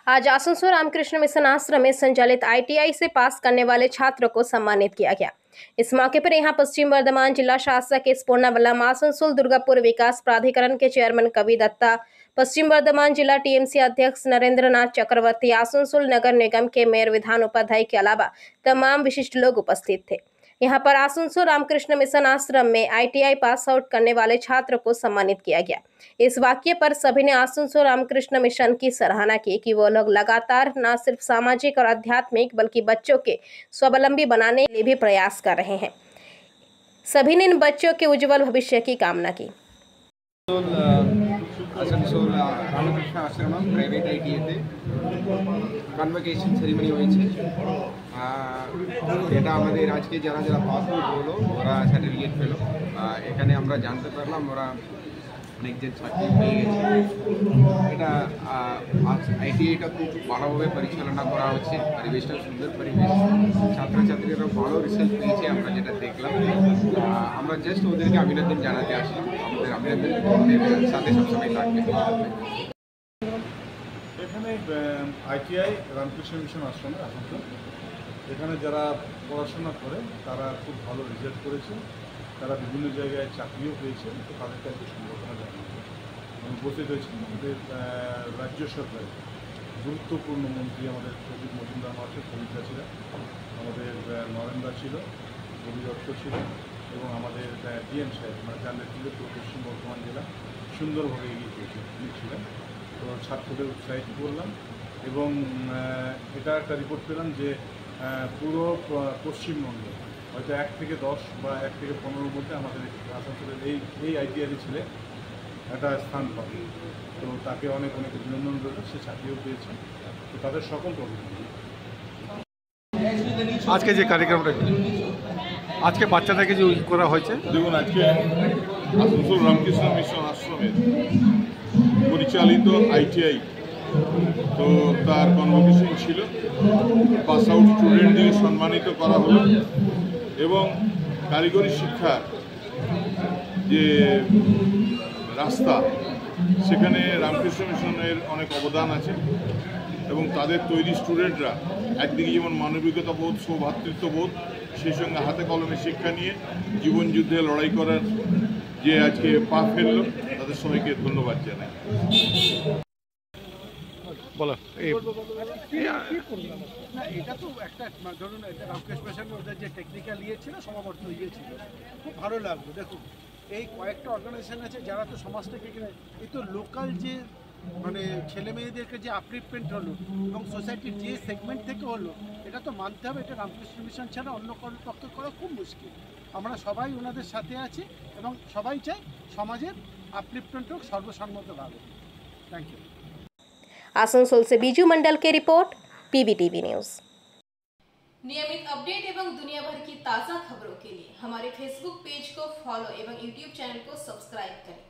आज आसनसोल रामकृष्ण मिशन आश्रम में संचालित ITI से पास करने वाले छात्रों को सम्मानित किया गया। इस मौके पर यहां पश्चिम वर्धमान जिला शासक एस पूर्णावल्लभ, आसनसोल दुर्गापुर विकास प्राधिकरण के चेयरमैन कवि दत्ता, पश्चिम वर्धमान जिला TMC अध्यक्ष नरेंद्र नाथ चक्रवर्ती, आसनसोल नगर निगम के मेयर विधान उपाध्याय के अलावा तमाम विशिष्ट लोग उपस्थित थे। यहाँ पर आसनसोल रामकृष्ण मिशन आश्रम में ITI पास आउट करने वाले छात्रों को सम्मानित किया गया। इस वाक्य पर सभी ने आसनसोल रामकृष्ण मिशन की सराहना की कि वो लोग लगातार न सिर्फ सामाजिक और आध्यात्मिक बल्कि बच्चों के स्वावलंबी बनाने के लिए भी प्रयास कर रहे हैं। सभी ने इन बच्चों के उज्जवल भविष्य की कामना की। आसनसोल रामकृष्ण आश्रम प्राइवेट ITI তে কনভোকেশন সেরিমনি হয়েছে। এটা আমাদের আজকে যারা যারা পাস আউট হলো ওরা সার্টিফিকেট পেল। এখানে আমরা জানতে পারলাম ওরা অনেকজন ছাত্রী পেয়ে গেছে। এটা ITIটা খুব ভালোভাবে পরিচালনা করা হচ্ছে, পরিবেশটা সুন্দর পরিবেশ, ছাত্রছাত্রীরা ভালো রেজাল্ট পেয়েছে আমরা যেটা দেখলাম। আমরা জাস্ট ওদেরকে অভিনন্দন জানাতে আসলাম, আমাদের অভিনন্দন সাথে সবসময় থাকবে। এখানে ITI রামকৃষ্ণ মিশন আশ্রমে আসানসোল, এখানে যারা পড়াশোনা করে তারা খুব ভালো রেজাল্ট করেছে, তারা বিভিন্ন জায়গায় চাকরিও পেয়েছে। তো তাদেরকে একটু সম্বর্ধনা জানানো উপস্থিত হয়েছে আমাদের রাজ্য সরকারের গুরুত্বপূর্ণ মন্ত্রী আমাদের প্রদীপ মজুমদার মহাশয়, কবিতা ছিলেন, আমাদের নরেন্দ্র ছিল, রবি দত্ত ছিল এবং আমাদের DM সাহেব মানে জানলে ছিল পশ্চিম বর্ধমান জেলা সুন্দরভাবে এগিয়ে ছিলেন। তো ছাত্রদের উৎসাহিত করলাম এবং এটা একটা রিপোর্ট পেলাম যে পুরো পশ্চিমবঙ্গে হয়তো 1 থেকে 10 বা 1 থেকে 15 মধ্যে আমাদের আসানসোলের এই ITI ছেলে একটা স্থান পাবে। তো তাকে অনেক অনেক অভিনন্দন রইল, সে চাকরিও পেয়েছে। তো তাদের সকলকে অভিনন্দন। আজকে যে কার্যক্রমটা আজকে বাচ্চাদেরকে যে করা হয়েছে, দেখুন আজকে আসানসোল রামকৃষ্ণ মিশন আশ্রমের পরিচালিত ITI তো তার কনভোকেশন ছিল, পাস আউট স্টুডেন্টদের সম্মানিত করা হলো এবং কারিগরি শিক্ষার যে রাস্তা সেখানে রামকৃষ্ণ মিশনের অনেক অবদান আছে এবং তাদের তৈরি স্টুডেন্টরা একদিকে যেমন মানবিকতা বোধ, সৌভ্রাতৃত্ব বোধ, সেই সঙ্গে হাতে কলমে শিক্ষা নিয়ে জীবন যুদ্ধে লড়াই করার যে আজকে পা ফেলল, তাদের সবাইকে ধন্যবাদ জানাই। বলো এটা তো একটা ধরুন, এটা রামকৃষ্ণ মিশনের ওদের যে টেকনিক্যাল ইয়ে ছিল, সমাবর্তন ইয়ে ছিল, খুব ভালো লাগলো। দেখুন এই কয়েকটা অর্গানাইজেশন আছে যারা তো সমাজ থেকে এই তো লোকাল যে মানে ছেলে মেয়েদেরকে যে আপলিফমেন্ট হলো এবং সোসাইটির যে সেগমেন্ট থেকে হলো, এটা তো মানতে হবে, এটা রামকৃষ্ণ মিশন ছাড়া অন্য কোনো পক্ষে করা খুব মুশকিল। আমরা সবাই ওনাদের সাথে আছি এবং সবাই চাই সমাজের আপলিফমেন্ট হোক সর্বসম্মতভাবে। Thank you. आसनसोल से बीजू मंडल की रिपोर्ट, PBTV न्यूज। नियमित अपडेट एवं दुनिया भर की ताज़ा खबरों के लिए हमारे फेसबुक पेज को फॉलो एवं यूट्यूब चैनल को सब्सक्राइब करें।